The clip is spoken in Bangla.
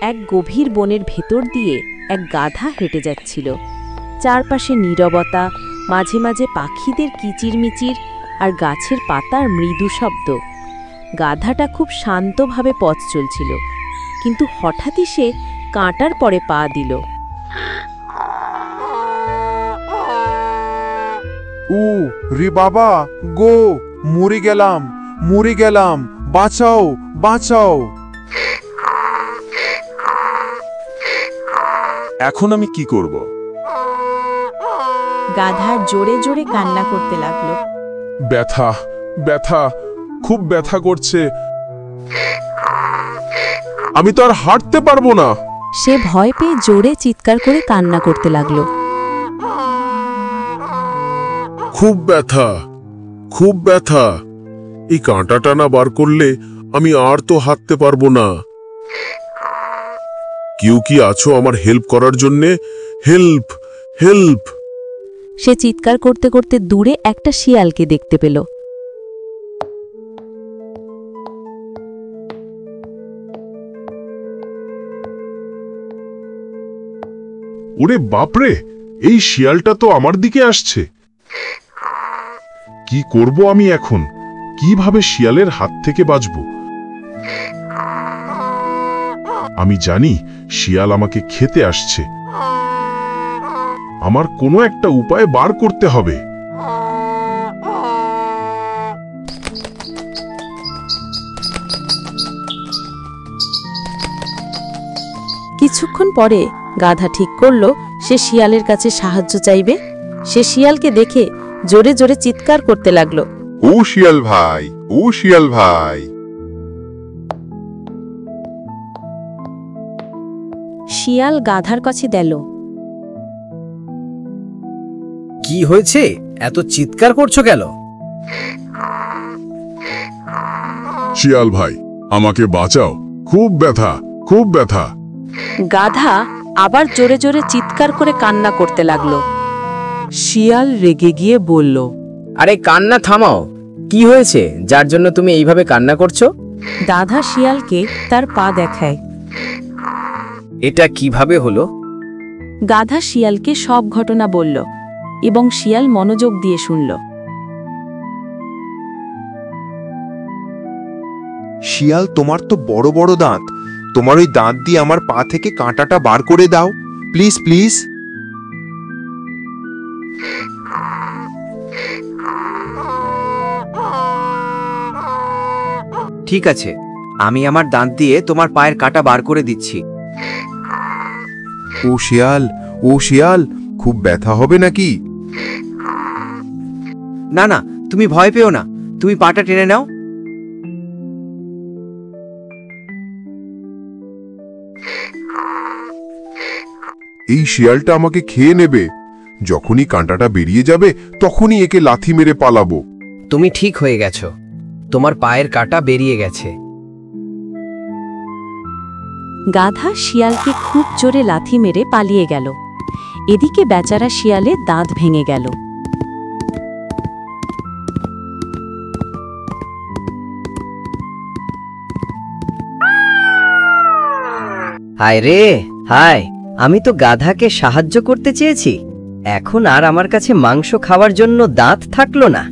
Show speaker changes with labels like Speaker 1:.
Speaker 1: এক গভীর বনের ভেতর দিয়ে এক গাধা হেঁটে যাচ্ছিল। চারপাশে নীরবতা, মাঝে মাঝে পাখিদের কিচিরমিচির আর গাছের পাতার মৃদু শব্দ। গাধাটা খুব শান্তভাবে পথ চলছিল, কিন্তু হঠাৎই সে কাঁটার পরে পা দিল।
Speaker 2: রে বাবা গো, মরে গেলাম, মরে গেলাম, বাঁচাও, বাঁচাও।
Speaker 3: এখন আমি কি করব?
Speaker 1: গাধা জোরে জোরে কান্না করতে লাগলো।
Speaker 3: ব্যথা, ব্যথা, খুব ব্যথা করছে, আমি তো আর হাঁটতে পারবো না।
Speaker 1: সে ভয় পেয়ে জোরে চিৎকার করে কান্না করতে লাগলো।
Speaker 3: খুব ব্যথা, খুব ব্যথা, এই কাঁটাটা না বার করলে আমি আর তো হাঁটতে পারবো না। কেউ কি আছো আমার হেল্প করার জন্যে? Help, help.
Speaker 1: সে চিৎকার করতে করতে দূরে একটা শিয়ালকে দেখতে পেল।
Speaker 3: ওরে বাপরে, এই শিয়ালটা তো আমার দিকে আসছে। কি করব আমি এখন? কিভাবে শিয়ালের হাত থেকে বাঁচব? আমি জানি শিয়াল আমাকে খেতে আসছে। আমার কোনো একটা উপায় বার করতে হবে।
Speaker 1: কিছুক্ষণ পরে গাধা ঠিক করল সে শিয়ালের কাছে সাহায্য চাইবে। সে শিয়ালকে দেখে জোরে জোরে চিৎকার করতে লাগলো।
Speaker 3: ও শিয়াল ভাই, ও শিয়াল ভাই।
Speaker 1: শিয়াল গাধার কাছে গেল।
Speaker 4: কি হয়েছে? এত চিৎকার করছো কেন?
Speaker 3: শিয়াল ভাই, আমাকে বাঁচাও, খুব ব্যথা, খুব ব্যথা।
Speaker 1: গাধা আবার জোরে জোরে চিৎকার করে কান্না করতে লাগলো।
Speaker 5: শিয়াল রেগে গিয়ে বলল,
Speaker 4: আরে কান্না থামাও, কি হয়েছে যার জন্য তুমি এইভাবে কান্না করছো?
Speaker 1: গাধা শিয়ালকে তার পা দেখায়।
Speaker 4: এটা কিভাবে হলো?
Speaker 1: গাধা শিয়ালকে সব ঘটনা বলল এবং শিয়াল মনোযোগ দিয়ে শুনল।
Speaker 2: শিয়াল, তোমার তো বড় বড় দাঁত, তোমার ওই দাঁত দিয়ে আমার পা থেকে কাঁটাটা বার করে দাও, প্লিজ প্লিজ।
Speaker 6: ঠিক আছে, আমি আমার দাঁত দিয়ে তোমার পায়ের কাঁটা বার করে দিচ্ছি।
Speaker 2: ও শিয়াল, ও শিয়াল, খুব ব্যথা হবে নাকি?
Speaker 6: না না, তুমি ভয় পেও না, তুমি পাটা টেনে নাও।
Speaker 3: এই শিয়ালটা আমাকে খেয়ে নেবে। যখনই কাঁটাটা বেরিয়ে যাবে তখনই একে লাথি মেরে পালাবো।
Speaker 4: তুমি ঠিক হয়ে গেছো, তোমার পায়ের কাঁটা বেরিয়ে গেছে।
Speaker 1: গাধা শিয়ালকে খুব জোরে লাথি মেরে পালিয়ে গেল। এদিকে বেচারা শিয়ালের দাঁত ভেঙে গেল।
Speaker 7: হায় রে হায়, আমি তো গাধাকে সাহায্য করতে চেয়েছি, এখন আর আমার কাছে মাংস খাওয়ার জন্য দাঁত থাকলো না।